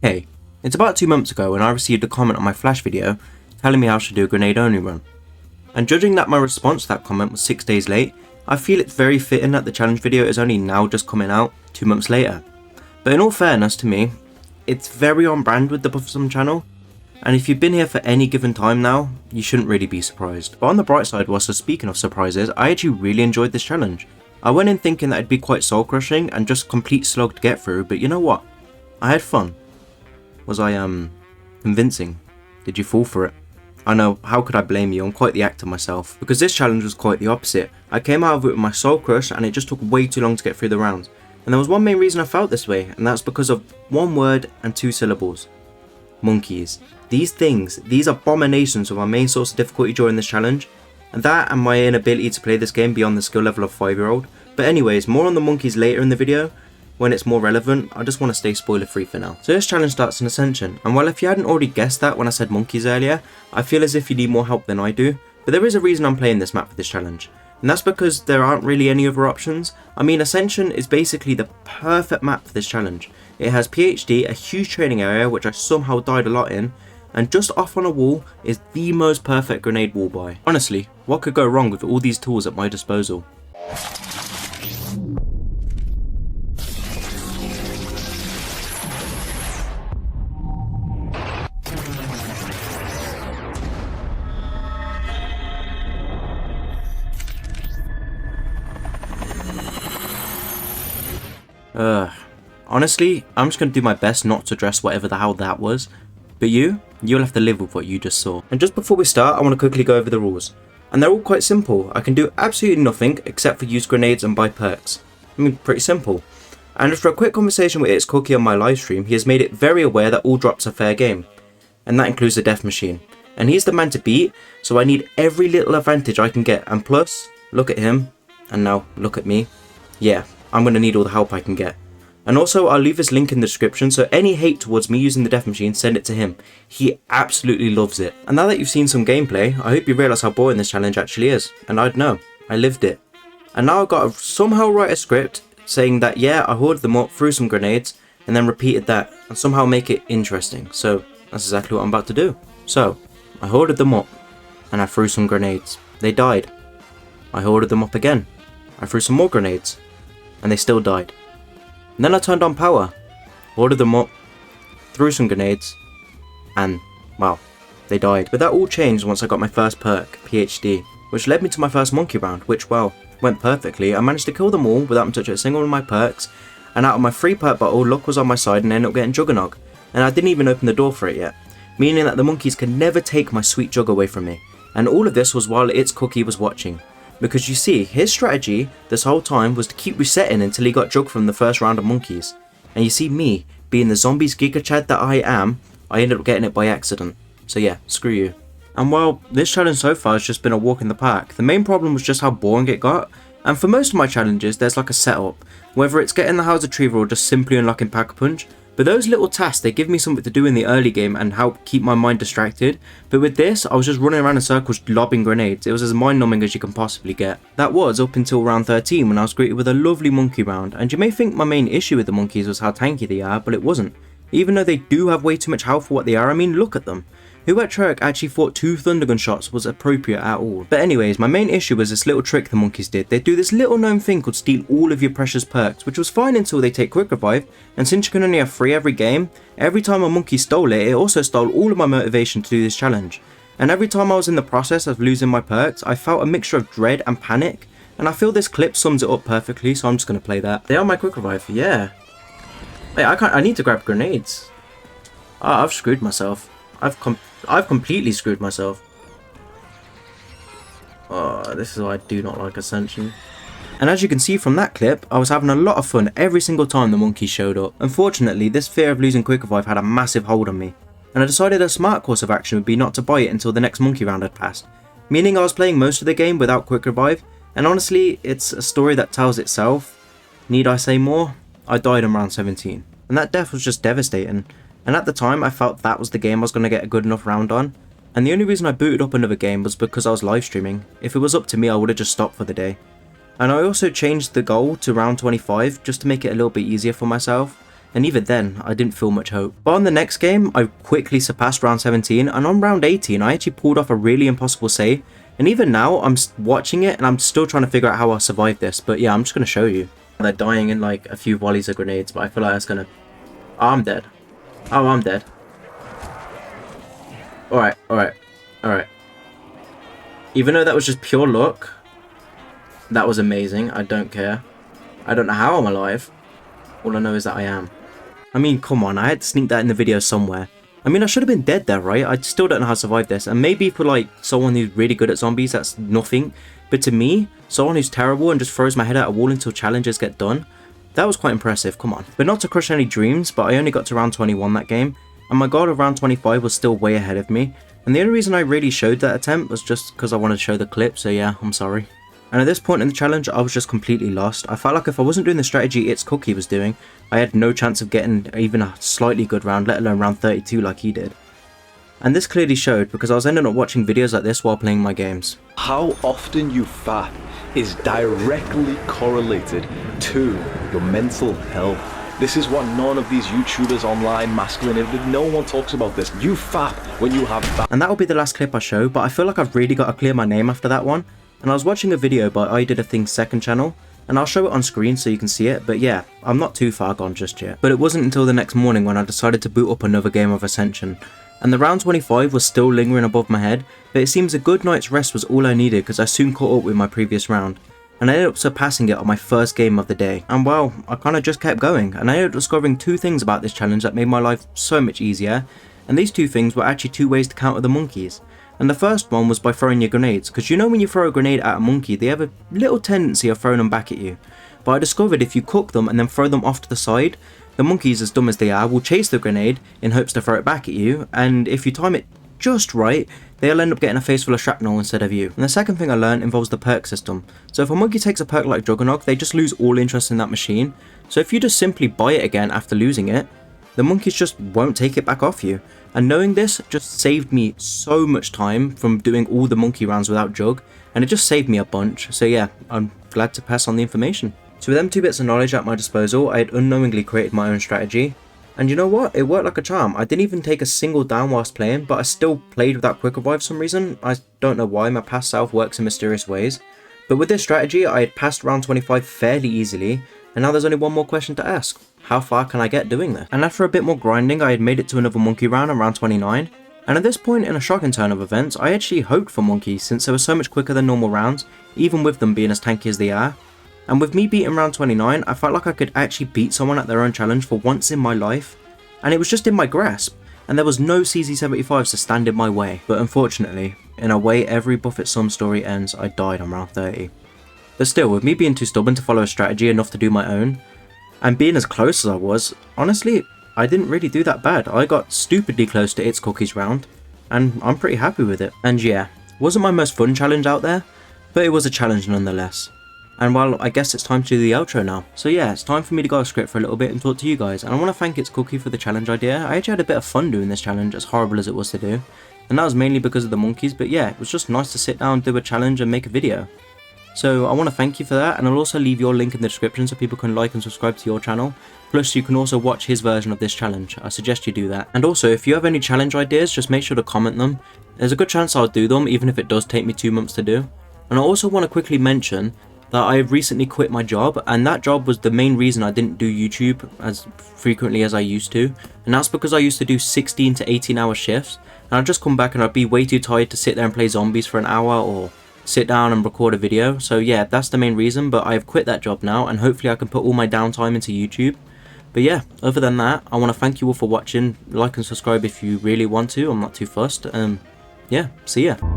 Hey, it's about 2 months ago when I received a comment on my Flash video telling me how I should do a grenade only run. And judging that my response to that comment was 6 days late, I feel it's very fitting that the challenge video is only now just coming out 2 months later. But in all fairness to me, it's very on brand with the Buffsome channel, and if you've been here for any given time now, you shouldn't really be surprised. But on the bright side, whilst speaking of surprises, I actually really enjoyed this challenge. I went in thinking that it'd be quite soul crushing and just a complete slog to get through, but you know what? I had fun. Was I convincing? Did you fall for it? I know, how could I blame you? I'm quite the actor myself. Because this challenge was quite the opposite. I came out of it with my soul crush and it just took way too long to get through the rounds. And there was one main reason I felt this way, and that's because of one word and 2 syllables. Monkeys. These abominations were my main source of difficulty during this challenge. And that and my inability to play this game beyond the skill level of 5-year-old. But anyways, more on the monkeys later in the video. When it's more relevant, I just want to stay spoiler free for now. So this challenge starts in Ascension, and while if you hadn't already guessed that when I said monkeys earlier, I feel as if you need more help than I do, but there is a reason I'm playing this map for this challenge, and that's because there aren't really any other options. I mean, Ascension is basically the perfect map for this challenge. It has PhD, a huge training area which I somehow died a lot in, and just off on a wall is the most perfect grenade wall buy. Honestly, what could go wrong with all these tools at my disposal? Honestly, I'm just going to do my best not to address whatever the hell that was, but you'll have to live with what you just saw. And just before we start, I want to quickly go over the rules. And they're all quite simple. I can do absolutely nothing except for use grenades and buy perks. I mean, pretty simple. And after a quick conversation with itzcookiq on my livestream, he has made it very aware that all drops are fair game. And that includes the death machine. And he's the man to beat, so I need every little advantage I can get. And plus, look at him, and now look at me. Yeah, I'm going to need all the help I can get. And also, I'll leave his link in the description, so any hate towards me using the death machine, send it to him. He absolutely loves it. And now that you've seen some gameplay, I hope you realise how boring this challenge actually is. And I'd know. I lived it. And now I've got to somehow write a script saying that, yeah, I hoarded them up, threw some grenades, and then repeated that, and somehow make it interesting. So, that's exactly what I'm about to do. So, I hoarded them up, and I threw some grenades. They died. I hoarded them up again. I threw some more grenades, and they still died. And then I turned on power, ordered them up, threw some grenades, and, well, they died. But that all changed once I got my first perk, PhD, which led me to my first monkey round, which, well, went perfectly. I managed to kill them all without touching a single one of my perks, and out of my free perk bottle, luck was on my side and I ended up getting Juggernog. And I didn't even open the door for it yet, meaning that the monkeys can never take my sweet Jug away from me. And all of this was while itzcookiq was watching. Because you see, his strategy this whole time was to keep resetting until he got Jug from the first round of monkeys. And you see me, being the zombies giga chad that I am, I ended up getting it by accident. So yeah, screw you. And while this challenge so far has just been a walk in the park, the main problem was just how boring it got. And for most of my challenges, there's like a setup, whether it's getting the house retriever or just simply unlocking Pack-a-Punch. But those little tasks, they give me something to do in the early game and help keep my mind distracted. But with this, I was just running around in circles lobbing grenades. It was as mind-numbing as you can possibly get. That was up until round 13 when I was greeted with a lovely monkey round. And you may think my main issue with the monkeys was how tanky they are, but it wasn't. Even though they do have way too much health for what they are, I mean, look at them. Who at Treyarch actually thought 2 Thundergun shots was appropriate at all? But anyways, my main issue was this little trick the monkeys did. They do this little known thing called steal all of your precious perks, which was fine until they take quick revive, and since you can only have 3 every game, every time a monkey stole it, it also stole all of my motivation to do this challenge. And every time I was in the process of losing my perks, I felt a mixture of dread and panic, and I feel this clip sums it up perfectly, so I'm just going to play that. They are my quick revive, yeah. Wait, I need to grab grenades. I've screwed myself. I've completely screwed myself. Oh, this is why I do not like Ascension. And as you can see from that clip, I was having a lot of fun every single time the monkeys showed up. Unfortunately, this fear of losing quick revive had a massive hold on me, and I decided a smart course of action would be not to buy it until the next monkey round had passed, meaning I was playing most of the game without quick revive, and honestly, it's a story that tells itself. Need I say more? I died in round 17, and that death was just devastating. And at the time, I felt that was the game I was going to get a good enough round on. And the only reason I booted up another game was because I was live streaming. If it was up to me, I would have just stopped for the day. And I also changed the goal to round 25 just to make it a little bit easier for myself. and even then I didn't feel much hope. But on the next game, I quickly surpassed round 17, and on round 18 I actually pulled off a really impossible save, and even now I'm watching it and I'm still trying to figure out how I'll survive this. But yeah, I'm just going to show you. They're dying in like a few volleys of grenades, but I feel like that's going to... Oh, I'm dead. Oh, I'm dead. Alright, alright, alright. Even though that was just pure luck, that was amazing. I don't care. I don't know how I'm alive. All I know is that I am. I mean, come on, I had to sneak that in the video somewhere. I mean, I should have been dead there, right? I still don't know how to survive this. And maybe for like someone who's really good at zombies, that's nothing. But to me, someone who's terrible and just throws my head out a wall until challenges get done, that was quite impressive, come on. But not to crush any dreams, but I only got to round 21 that game, and my goal of round 25 was still way ahead of me. And the only reason I really showed that attempt was just because I wanted to show the clip, so yeah, I'm sorry. And at this point in the challenge, I was just completely lost. I felt like if I wasn't doing the strategy itzcookiq was doing, I had no chance of getting even a slightly good round, let alone round 32 like he did. And this clearly showed because I was ending up watching videos like this while playing my games. How often you fap is directly correlated to your mental health. This is what none of these YouTubers online, masculine, no one talks about this. You fap when you have fap. And that will be the last clip I show, but I feel like I've really got to clear my name after that one. And I was watching a video by I Did a Thing's second channel, and I'll show it on screen so you can see it, but yeah, I'm not too far gone just yet. But it wasn't until the next morning when I decided to boot up another game of Ascension, and the round 25 was still lingering above my head, but it seems a good night's rest was all I needed because I soon caught up with my previous round, and I ended up surpassing it on my first game of the day. And well, I kinda just kept going, and I ended up discovering two things about this challenge that made my life so much easier, and these two things were actually two ways to counter the monkeys. And the first one was by throwing your grenades, because you know when you throw a grenade at a monkey, they have a little tendency of throwing them back at you. But I discovered if you cook them and then throw them off to the side, the monkeys, as dumb as they are, will chase the grenade in hopes to throw it back at you, and if you time it just right, they'll end up getting a face full of shrapnel instead of you. And the second thing I learned involves the perk system. So if a monkey takes a perk like Juggernog, they just lose all interest in that machine. So if you just simply buy it again after losing it, the monkeys just won't take it back off you. And knowing this just saved me so much time from doing all the monkey rounds without Jug, and it just saved me a bunch. So yeah, I'm glad to pass on the information. So with them two bits of knowledge at my disposal, I had unknowingly created my own strategy. And you know what? It worked like a charm. I didn't even take a single down whilst playing, but I still played with that quick revive for some reason. I don't know why, my past self works in mysterious ways. But with this strategy, I had passed round 25 fairly easily, and now there's only one more question to ask. How far can I get doing this? And after a bit more grinding, I had made it to another monkey round around 29. And at this point in a shocking turn of events, I actually hoped for monkeys since they were so much quicker than normal rounds, even with them being as tanky as they are. And with me beating round 29, I felt like I could actually beat someone at their own challenge for once in my life. And it was just in my grasp, and there was no CZ75s to stand in my way. But unfortunately, in a way every Buffett Sum story ends, I died on round 30. But still, with me being too stubborn to follow a strategy enough to do my own, and being as close as I was, honestly, I didn't really do that bad. I got stupidly close to itzcookiq's round, and I'm pretty happy with it. And yeah, wasn't my most fun challenge out there, but it was a challenge nonetheless. And well, I guess it's time to do the outro now. So yeah, it's time for me to go off script for a little bit and talk to you guys. And I want to thank itzcookiq for the challenge idea. I actually had a bit of fun doing this challenge, as horrible as it was to do. And that was mainly because of the monkeys, but yeah, it was just nice to sit down, do a challenge and make a video. So I want to thank you for that, and I'll also leave your link in the description so people can like and subscribe to your channel. Plus you can also watch his version of this challenge. I suggest you do that. And also, if you have any challenge ideas, just make sure to comment them. There's a good chance I'll do them, even if it does take me 2 months to do. And I also want to quickly mention that I recently quit my job, and that job was the main reason I didn't do YouTube as frequently as I used to. And that's because I used to do 16 to 18 hour shifts, and I'd just come back and I'd be way too tired to sit there and play zombies for an hour or sit down and record a video. So yeah, that's the main reason, but I've quit that job now, and hopefully I can put all my downtime into YouTube. But yeah, other than that, I want to thank you all for watching. Like and subscribe if you really want to, I'm not too fussed. Yeah, see ya.